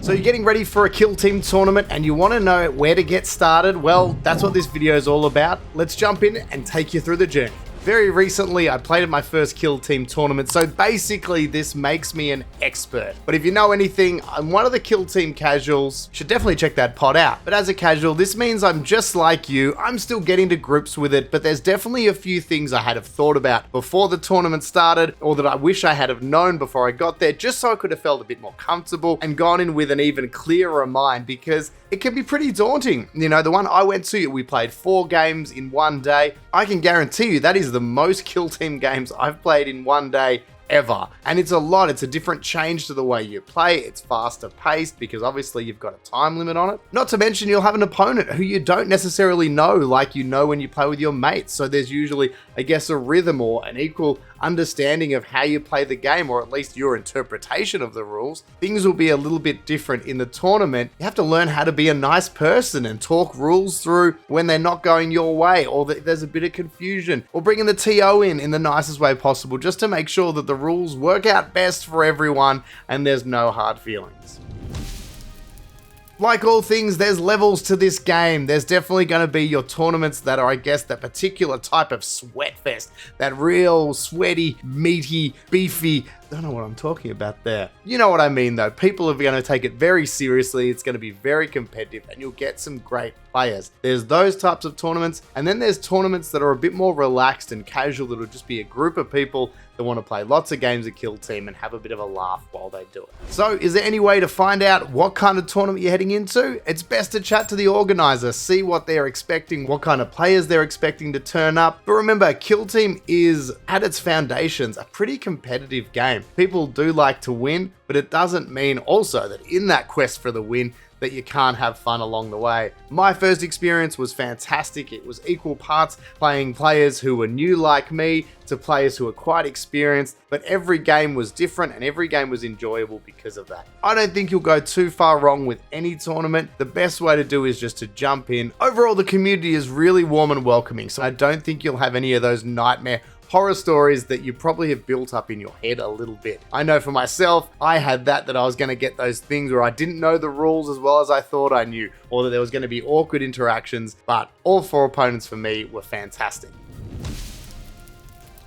So you're getting ready for a kill team tournament and you want to know where to get started? Well, that's what this video is all about. Let's jump in and take you through the journey. Very recently, I played at my first kill team tournament, so basically this makes me an expert. But if you know anything, I'm one of the kill team casuals. Should definitely check that pod out. But as a casual, this means I'm just like you. I'm still getting to grips with it, but there's definitely a few things I had have thought about before the tournament started, or that I wish I had have known before I got there, just so I could have felt a bit more comfortable and gone in with an even clearer mind, because it can be pretty daunting. You know, the one I went to, we played 4 games in one day. I can guarantee you that is the most kill team games I've played in one day ever. And it's a lot. It's a different change to the way you play. It's faster paced because obviously you've got a time limit on it. Not to mention you'll have an opponent who you don't necessarily know like you know when you play with your mates. So there's usually, I guess, a rhythm or an equal understanding of how you play the game, or at least your interpretation of the rules. Things will be a little bit different in the tournament. You have to learn how to be a nice person and talk rules through when they're not going your way, or that there's a bit of confusion, or bringing the TO in the nicest way possible, just to make sure that the rules work out best for everyone and there's no hard feelings. Like all things, there's levels to this game. There's definitely going to be your tournaments that are, I guess, that particular type of sweat fest. That real sweaty, meaty, beefy, I don't know what I'm talking about there. You know what I mean though. People are going to take it very seriously. It's going to be very competitive and you'll get some great players. There's those types of tournaments, and then there's tournaments that are a bit more relaxed and casual, that'll just be a group of people that want to play lots of games of Kill Team and have a bit of a laugh while they do it. So is there any way to find out what kind of tournament you're heading into? It's best to chat to the organizer, see what they're expecting, what kind of players they're expecting to turn up. But remember, Kill Team is, at its foundations, a pretty competitive game. People do like to win, but it doesn't mean also that in that quest for the win, that you can't have fun along the way. My first experience was fantastic. It was equal parts playing players who were new like me to players who were quite experienced, but every game was different and every game was enjoyable because of that. I don't think you'll go too far wrong with any tournament. The best way to do is just to jump in. Overall, the community is really warm and welcoming, so I don't think you'll have any of those nightmare horror stories that you probably have built up in your head a little bit. I know for myself, I had that I was going to get those things where I didn't know the rules as well as I thought I knew, or that there was going to be awkward interactions, but all 4 opponents for me were fantastic.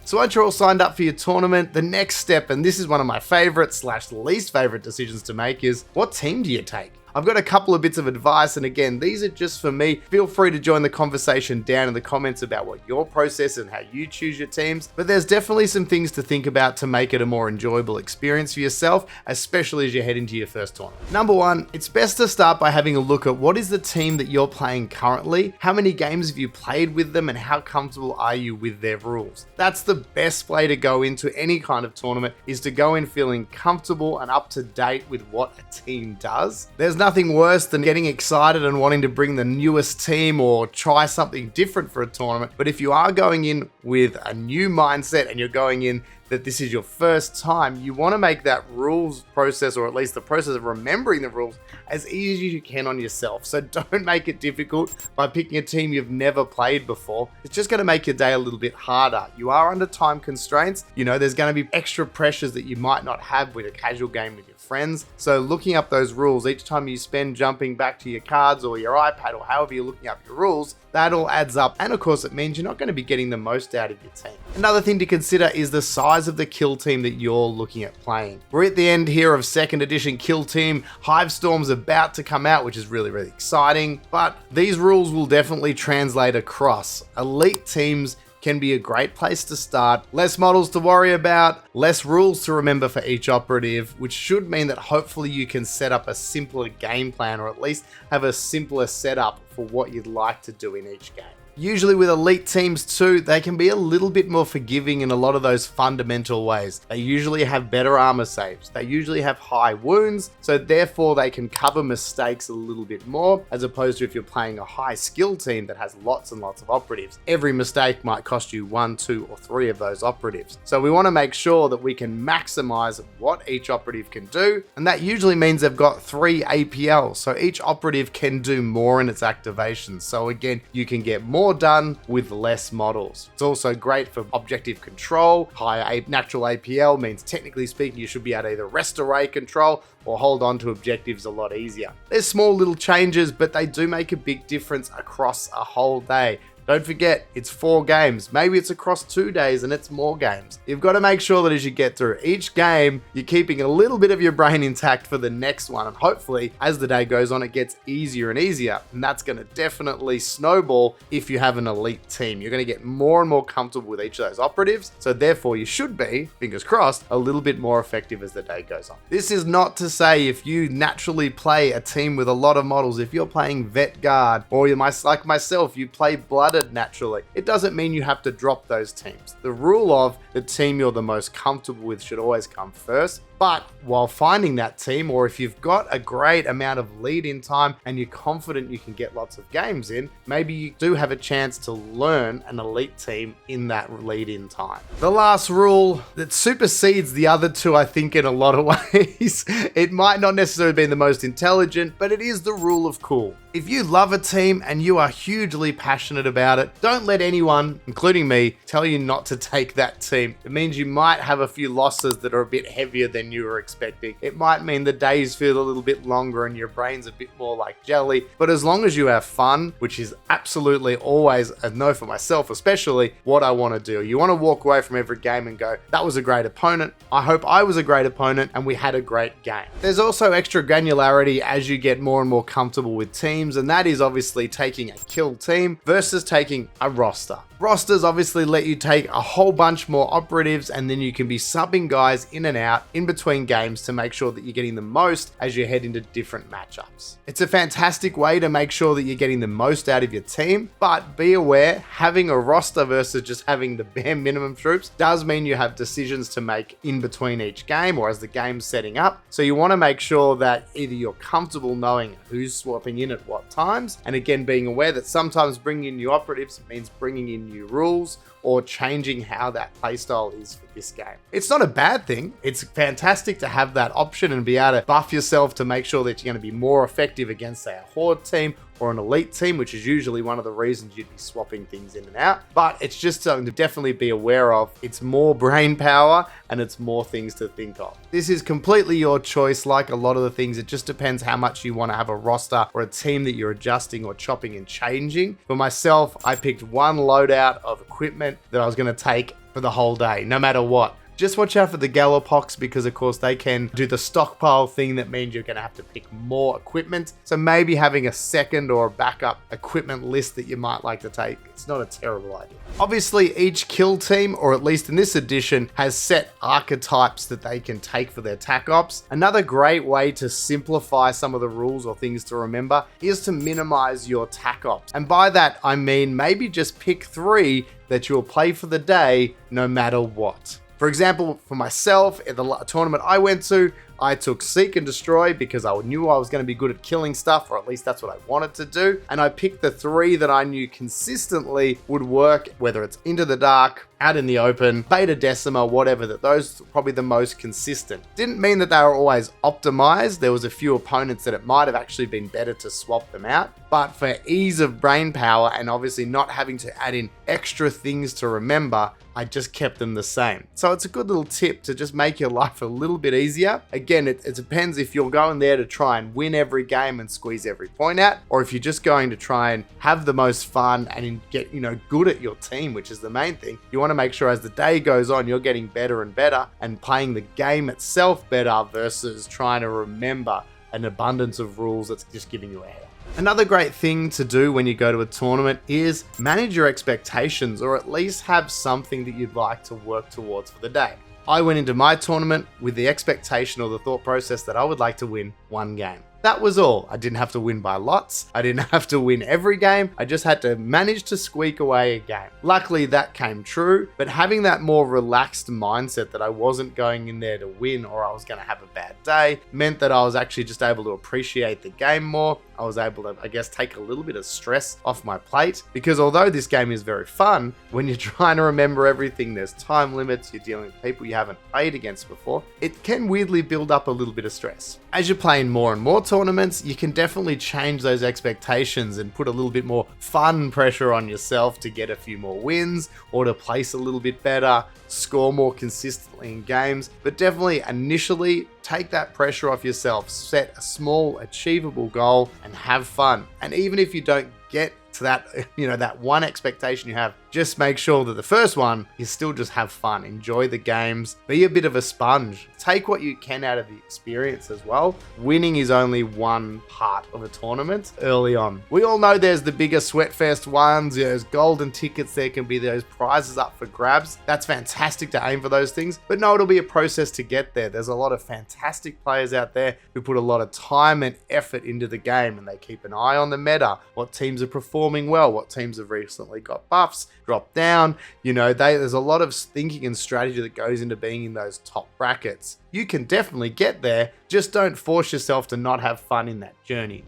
So once you're all signed up for your tournament, the next step, and this is one of my favorite / least favorite decisions to make, is what team do you take? I've got a couple of bits of advice, and again, these are just for me. Feel free to join the conversation down in the comments about what your process and how you choose your teams, but there's definitely some things to think about to make it a more enjoyable experience for yourself, especially as you head into your first tournament. Number 1, it's best to start by having a look at what is the team that you're playing currently, how many games have you played with them, and how comfortable are you with their rules. That's the best way to go into any kind of tournament, is to go in feeling comfortable and up to date with what a team does. There's nothing worse than getting excited and wanting to bring the newest team or try something different for a tournament. But if you are going in with a new mindset and you're going in that this is your first time, you want to make that rules process, or at least the process of remembering the rules, as easy as you can on yourself. So don't make it difficult by picking a team you've never played before. It's just going to make your day a little bit harder. You are under time constraints. You know, there's going to be extra pressures that you might not have with a casual game with your friends. So looking up those rules each time you spend jumping back to your cards or your iPad or however you're looking up your rules, that all adds up. And of course, it means you're not going to be getting the most out of your team. Another thing to consider is the size of the kill team that you're looking at playing. We're at the end here of 2nd edition Kill Team. Hivestorm's about to come out, which is really, really exciting. But these rules will definitely translate across. Elite teams can be a great place to start. Less models to worry about, less rules to remember for each operative, which should mean that hopefully you can set up a simpler game plan, or at least have a simpler setup for what you'd like to do in each game. Usually with elite teams too, they can be a little bit more forgiving in a lot of those fundamental ways. They usually have better armor saves. They usually have high wounds, so therefore they can cover mistakes a little bit more, as opposed to if you're playing a high skill team that has lots and lots of operatives. Every mistake might cost you 1, 2, or 3 of those operatives. So we want to make sure that we can maximize what each operative can do, and that usually means they've got 3 APLs, so each operative can do more in its activation. So again, you can get more more done with less models. It's also great for objective control. High natural APL means, technically speaking, you should be able to either rest array control or hold on to objectives a lot easier. There's small little changes, but they do make a big difference across a whole day. Don't forget, it's 4 games. Maybe it's across 2 days and it's more games. You've got to make sure that as you get through each game, you're keeping a little bit of your brain intact for the next one. And hopefully, as the day goes on, it gets easier and easier. And that's going to definitely snowball if you have an elite team. You're going to get more and more comfortable with each of those operatives. So therefore, you should be, fingers crossed, a little bit more effective as the day goes on. This is not to say if you naturally play a team with a lot of models, if you're playing Vet Guard, or like myself, you play Blooded naturally, it doesn't mean you have to drop those teams. The rule of the team you're the most comfortable with should always come first. But while finding that team, or if you've got a great amount of lead-in time and you're confident you can get lots of games in, maybe you do have a chance to learn an elite team in that lead-in time. The last rule that supersedes the other two, I think, in a lot of ways. It might not necessarily be the most intelligent, but it is the rule of cool. If you love a team and you are hugely passionate about it, don't let anyone, including me, tell you not to take that team. It means you might have a few losses that are a bit heavier than you were expecting. It might mean the days feel a little bit longer and your brain's a bit more like jelly, but as long as you have fun, which is absolutely always, I know for myself especially, what I want to do. You want to walk away from every game and go, that was a great opponent. I hope I was a great opponent and we had a great game. There's also extra granularity as you get more and more comfortable with teams, and that is obviously taking a kill team versus taking a roster. Rosters obviously let you take a whole bunch more operatives, and then you can be subbing guys in and out in between games to make sure that you're getting the most as you head into different matchups. It's a fantastic way to make sure that you're getting the most out of your team, but be aware, having a roster versus just having the bare minimum troops does mean you have decisions to make in between each game or as the game's setting up. So you want to make sure that either you're comfortable knowing who's swapping in at what times, and again being aware that sometimes bringing in new operatives means bringing in new rules or changing how that playstyle is for this game. It's not a bad thing. It's fantastic to have that option and be able to buff yourself to make sure that you're going to be more effective against, say, a horde team or an elite team, which is usually one of the reasons you'd be swapping things in and out. But it's just something to definitely be aware of. It's more brain power and it's more things to think of. This is completely your choice. Like a lot of the things, it just depends how much you want to have a roster or a team that you're adjusting or chopping and changing. For myself, I picked one loadout of equipment that I was going to take for the whole day, no matter what. Just watch out for the Gallowpox because, of course, they can do the stockpile thing that means you're going to have to pick more equipment. So maybe having a second or a backup equipment list that you might like to take, it's not a terrible idea. Obviously, each kill team, or at least in this edition, has set archetypes that they can take for their Tac Ops. Another great way to simplify some of the rules or things to remember is to minimize your Tac Ops. And by that, I mean maybe just pick 3 that you'll play for the day no matter what. For example, for myself, at the tournament I went to, I took Seek and Destroy because I knew I was going to be good at killing stuff, or at least that's what I wanted to do. And I picked the 3 that I knew consistently would work, whether it's Into the Dark, Out in the Open, Bheta Decima, whatever, that those were probably the most consistent. Didn't mean that they were always optimized. There was a few opponents that it might have actually been better to swap them out. But for ease of brain power and obviously not having to add in extra things to remember, I just kept them the same. So it's a good little tip to just make your life a little bit easier. Again, it depends if you're going there to try and win every game and squeeze every point out, or if you're just going to try and have the most fun and get, good at your team, which is the main thing. You want to make sure as the day goes on, you're getting better and better and playing the game itself better versus trying to remember an abundance of rules that's just giving you a headache. Another great thing to do when you go to a tournament is manage your expectations, or at least have something that you'd like to work towards for the day. I went into my tournament with the expectation or the thought process that I would like to win 1 game. That was all. I didn't have to win by lots. I didn't have to win every game. I just had to manage to squeak away a game. Luckily, that came true, but having that more relaxed mindset that I wasn't going in there to win or I was going to have a bad day meant that I was actually just able to appreciate the game more. I was able to, take a little bit of stress off my plate, because although this game is very fun, when you're trying to remember everything, there's time limits, you're dealing with people you haven't played against before, it can weirdly build up a little bit of stress. As you're playing more and more tournaments, tournaments, you can definitely change those expectations and put a little bit more fun pressure on yourself to get a few more wins or to place a little bit better, score more consistently in games. But definitely initially, take that pressure off yourself, set a small achievable goal and have fun. And even if you don't get to that, that one expectation you have, just make sure that the first one is still just have fun, enjoy the games, be a bit of a sponge, take what you can out of the experience as well. Winning is only one part of a tournament early on. We all know there's the bigger Sweatfest ones, there's golden tickets, there can be those prizes up for grabs. That's fantastic to aim for those things, but no, it'll be a process to get there. There's a lot of fantastic players out there who put a lot of time and effort into the game, and they keep an eye on the meta, what teams are performing well, what teams have recently got buffs, drop down. There's a lot of thinking and strategy that goes into being in those top brackets. You can definitely get there, just don't force yourself to not have fun in that journey.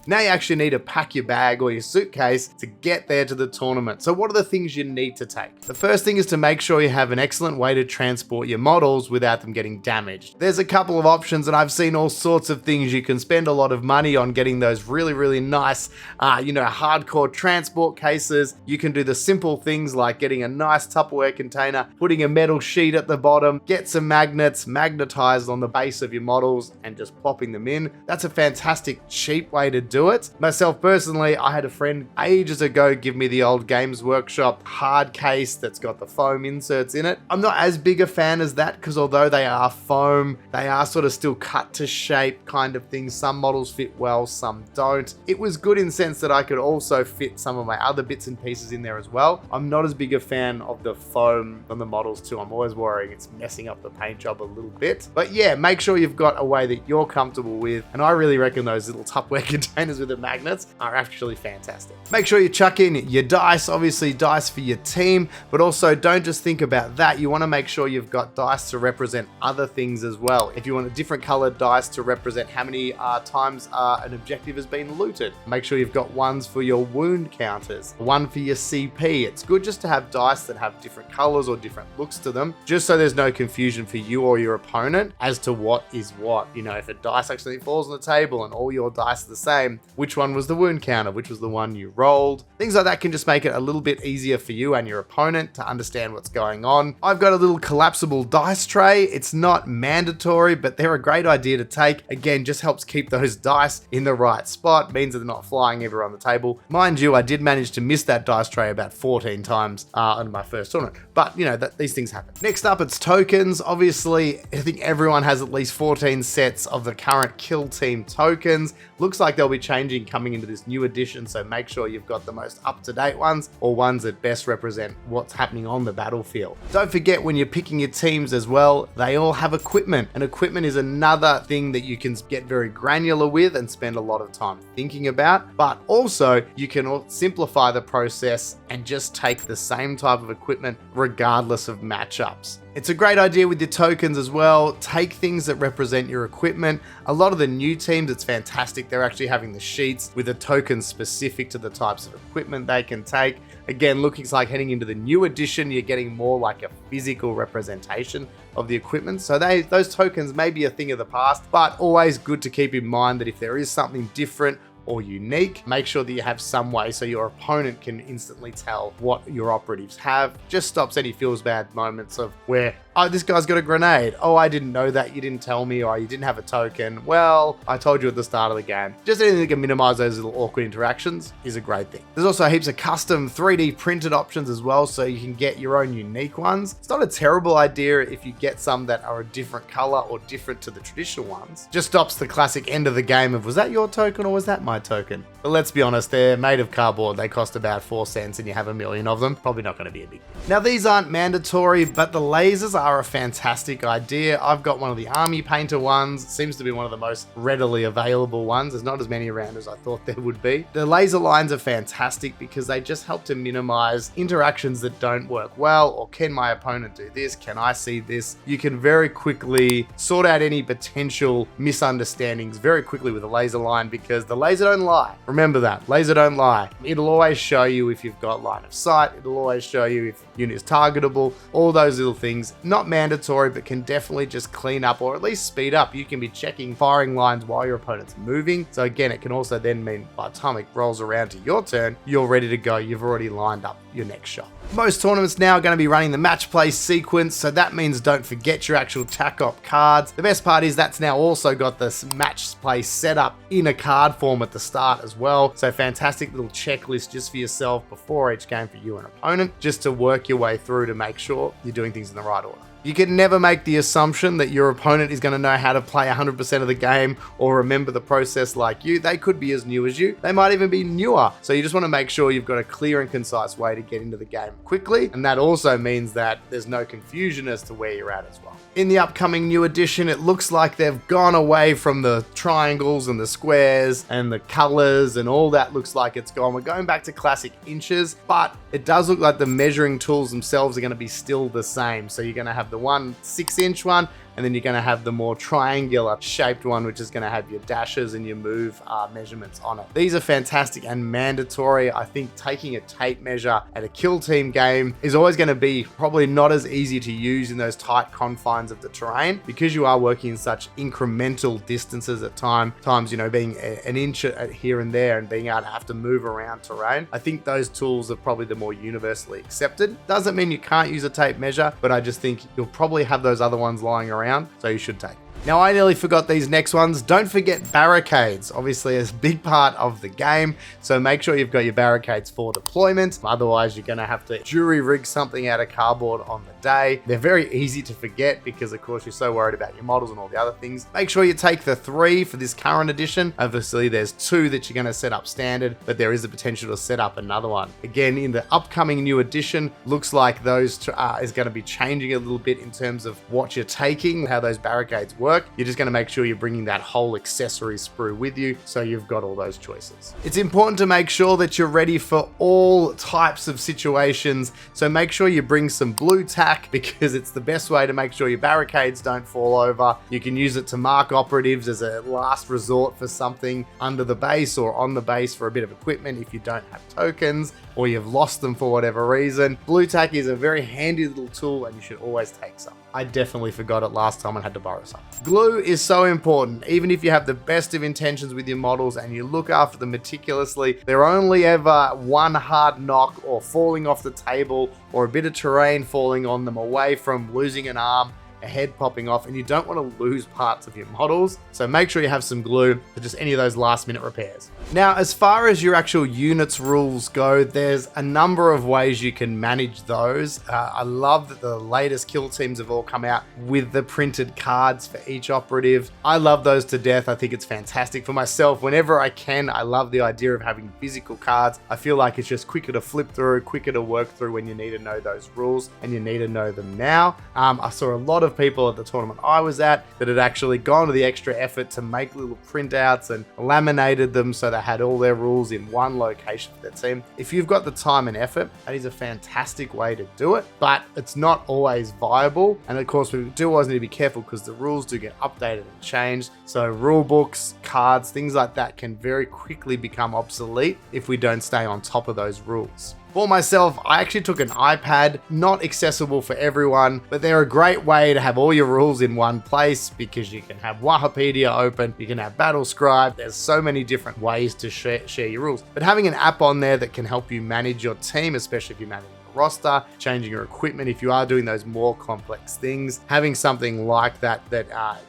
Now you actually need to pack your bag or your suitcase to get there to the tournament. So what are the things you need to take? The first thing is to make sure you have an excellent way to transport your models without them getting damaged. There's a couple of options, and I've seen all sorts of things. You can spend a lot of money on getting those really, really nice, hardcore transport cases. You can do the simple things like getting a nice Tupperware container, putting a metal sheet at the bottom, get some magnets magnetized on the base of your models and just plopping them in. That's a fantastic, cheap way to do it. Myself personally, I had a friend ages ago give me the old Games Workshop hard case that's got the foam inserts in it. I'm not as big a fan as that, because although they are foam, they are sort of still cut to shape kind of things. Some models fit well, some don't. It was good in the sense that I could also fit some of my other bits and pieces in there as well. I'm not as big a fan of the foam on the models too. I'm always worrying it's messing up the paint job a little bit. But yeah, make sure you've got a way that you're comfortable with. And I really reckon those little Tupperware containers with the magnets are actually fantastic. Make sure you chuck in your dice, obviously dice for your team, but also don't just think about that. You want to make sure you've got dice to represent other things as well. If you want a different colored dice to represent how many times an objective has been looted, make sure you've got ones for your wound counters, one for your CP. It's good just to have dice that have different colors or different looks to them, just so there's no confusion for you or your opponent as to what is what. If a dice actually falls on the table and all your dice are the same, which one was the wound counter, which was the one you rolled. Things like that can just make it a little bit easier for you and your opponent to understand what's going on. I've got a little collapsible dice tray. It's not mandatory, but they're a great idea to take. Again, just helps keep those dice in the right spot, means that they're not flying everywhere on the table. Mind you, I did manage to miss that dice tray about 14 times on my first tournament, but these things happen. Next up, it's tokens. Obviously, I think everyone has at least 14 sets of the current kill team tokens. Looks like they'll be changing coming into this new edition, so make sure you've got the most up-to-date ones or ones that best represent what's happening on the battlefield. Don't forget, when you're picking your teams as well, they all have equipment, and equipment is another thing that you can get very granular with and spend a lot of time thinking about, but also you can simplify the process and just take the same type of equipment regardless of matchups. It's a great idea with your tokens as well. Take things that represent your equipment. A lot of the new teams, it's fantastic. They're actually having the sheets with the tokens specific to the types of equipment they can take. Again, looking like heading into the new edition, you're getting more like a physical representation of the equipment. So those tokens may be a thing of the past, but always good to keep in mind that if there is something different or unique, make sure that you have some way so your opponent can instantly tell what your operatives have. Just stops any feels bad moments of where, oh, this guy's got a grenade. Oh, I didn't know that. You didn't tell me, or you didn't have a token. Well, I told you at the start of the game. Just anything that can minimize those little awkward interactions is a great thing. There's also heaps of custom 3D printed options as well, so you can get your own unique ones. It's not a terrible idea if you get some that are a different color or different to the traditional ones. Just stops the classic end of the game of, was that your token or was that my token? But let's be honest, they're made of cardboard. They cost about 4 cents and you have a million of them. Probably not going to be a big deal. Now, these aren't mandatory, but the lasers are a fantastic idea. I've got one of the army painter ones. It seems to be one of the most readily available ones. There's not as many around as I thought there would be. The laser lines are fantastic because they just help to minimize interactions that don't work well, or can my opponent do this? Can I see this? You can very quickly sort out any potential misunderstandings very quickly with a laser line because the laser don't lie. Remember that. Laser don't lie. It'll always show you if you've got line of sight. It'll always show you if unit is targetable. All those little things. Not mandatory, but can definitely just clean up or at least speed up. You can be checking firing lines while your opponent's moving. So again, it can also then mean by the time it rolls around to your turn, you're ready to go. You've already lined up your next shot. Most tournaments now are going to be running the match play sequence, so that means don't forget your actual Tac Op cards. The best part is that's now also got this match play setup in a card form at the start as well. So fantastic little checklist just for yourself before each game for you and opponent, just to work your way through to make sure you're doing things in the right order. You can never make the assumption that your opponent is going to know how to play 100% of the game or remember the process like you. They could be as new as you. They might even be newer. So you just want to make sure you've got a clear and concise way to get into the game quickly. And that also means that there's no confusion as to where you're at as well. In the upcoming new edition, it looks like they've gone away from the triangles and the squares and the colors and all that looks like it's gone. We're going back to classic inches, but it does look like the measuring tools themselves are going to be still the same. So you're going to have the 6-inch one, and then you're going to have the more triangular shaped one, which is going to have your dashes and your move measurements on it. These are fantastic and mandatory. I think taking a tape measure at a kill team game is always going to be probably not as easy to use in those tight confines of the terrain, because you are working in such incremental distances at times, you know, being an inch here and there and being able to have to move around terrain. I think those tools are probably the more universally accepted. Doesn't mean you can't use a tape measure, but I just think you'll probably have those other ones lying around, so you should take. Now, I nearly forgot these next ones. Don't forget barricades. Obviously, it's a big part of the game, so make sure you've got your barricades for deployment. Otherwise, you're going to have to jury rig something out of cardboard on the day. They're very easy to forget because, of course, you're so worried about your models and all the other things. Make sure you take the 3 for this current edition. Obviously, there's 2 that you're going to set up standard, but there is a potential to set up another one. Again, in the upcoming new edition, looks like those is going to be changing a little bit in terms of what you're taking, how those barricades work. You're just going to make sure you're bringing that whole accessory sprue with you, so you've got all those choices. It's important to make sure that you're ready for all types of situations, so make sure you bring some blue tack, because it's the best way to make sure your barricades don't fall over. You can use it to mark operatives as a last resort for something under the base or on the base for a bit of equipment if you don't have tokens or you've lost them for whatever reason. Blue tack is a very handy little tool and you should always take some. I definitely forgot it last time and had to borrow some. Glue is so important. Even if you have the best of intentions with your models and you look after them meticulously, they're only ever one hard knock or falling off the table or a bit of terrain falling on them away from losing an arm, a head popping off, and you don't want to lose parts of your models. So make sure you have some glue for just any of those last minute repairs. Now, as far as your actual units rules go, there's a number of ways you can manage those. I love that the latest kill teams have all come out with the printed cards for each operative. I love those to death. I think it's fantastic. For myself, whenever I can, I love the idea of having physical cards. I feel like it's just quicker to flip through, quicker to work through when you need to know those rules, and you need to know them now. I saw a lot of people at the tournament I was at that had actually gone to the extra effort to make little printouts and laminated them so they had all their rules in one location for their team. If you've got the time and effort, that is a fantastic way to do it, but it's not always viable. And of course, we do always need to be careful because the rules do get updated and changed. So rule books, cards, things like that can very quickly become obsolete if we don't stay on top of those rules. For myself, I actually took an iPad, not accessible for everyone, but they're a great way to have all your rules in one place because you can have Wikipedia open, you can have Battlescribe, there's so many different ways to share your rules. But having an app on there that can help you manage your team, especially if you're managing a roster, changing your equipment, if you are doing those more complex things, having something like that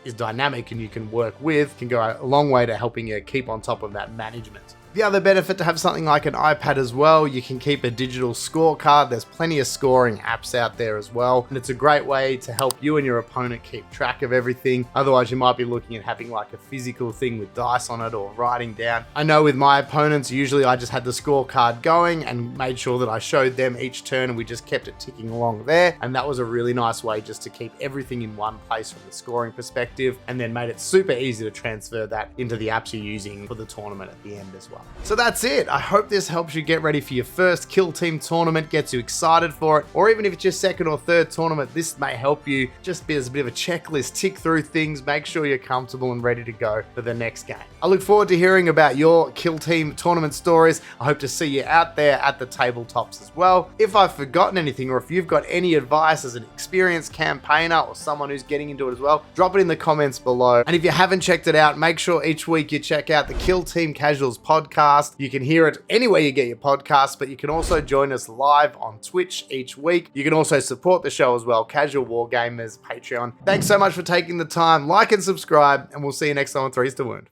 is dynamic and you can work with can go a long way to helping you keep on top of that management. The other benefit to have something like an iPad as well, you can keep a digital scorecard. There's plenty of scoring apps out there as well. And it's a great way to help you and your opponent keep track of everything. Otherwise, you might be looking at having like a physical thing with dice on it or writing down. I know with my opponents, usually I just had the scorecard going and made sure that I showed them each turn and we just kept it ticking along there. And that was a really nice way just to keep everything in one place from the scoring perspective, and then made it super easy to transfer that into the apps you're using for the tournament at the end as well. So that's it. I hope this helps you get ready for your first Kill Team tournament, gets you excited for it, or even if it's your second or third tournament, this may help you just be as a bit of a checklist, tick through things, make sure you're comfortable and ready to go for the next game. I look forward to hearing about your Kill Team tournament stories. I hope to see you out there at the tabletops as well. If I've forgotten anything, or if you've got any advice as an experienced campaigner or someone who's getting into it as well, drop it in the comments below. And if you haven't checked it out, make sure each week you check out the Kill Team Casuals podcast. You can hear it anywhere you get your podcasts, but you can also join us live on Twitch each week. You can also support the show as well, Casual Wargamers Patreon. Thanks so much for taking the time. Like and subscribe, and we'll see you next time on Threes to Wound.